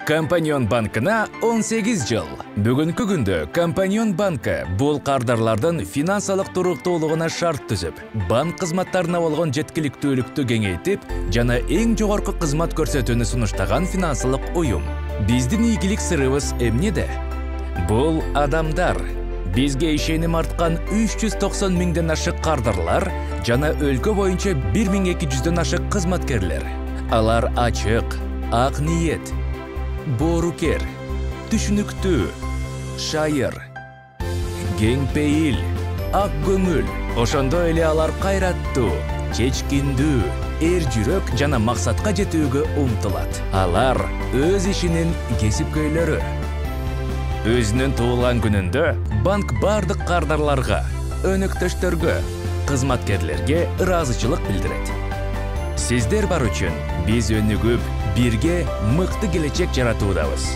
Компаньон банкына 18 жыл. Бүгүнкү күндө Компаньон банкы бул кардарлардын финансылык туруктуулугуна шарт түзүп, банк кызматтарына болгон жеткиликтүүлүктү кеңейтип жана эң жогорку кызмат көрсөтүүнү сунуштаган финансылык уюм. Биздин ийгилик сырыбыз эмнеде? Бул адамдар. Бизге ишеним арткан 390 миңден ашык кардарлар жана өлкө боюнча 1200дөн ашык кызматкерлер. Алар ачык, ак ниет, боорукер, түшүнүктүү, шайыр, кең пейил, ак көңүл. Ошондой эле алар кайраттуу, чечкиндүү, эр жүрөк жана максатка жетүүгө умтулат. Алар өз ишинин кесипкөйлөрү. Өзүнүн туулган күнүндө банк бардык кардарларга, өнөктөштөргө, кызматкерлерге ыраазычылык билдирет. Сиздер бар үчүн биз өнүгүп, бирге мыкты келечек жаратуудабыз.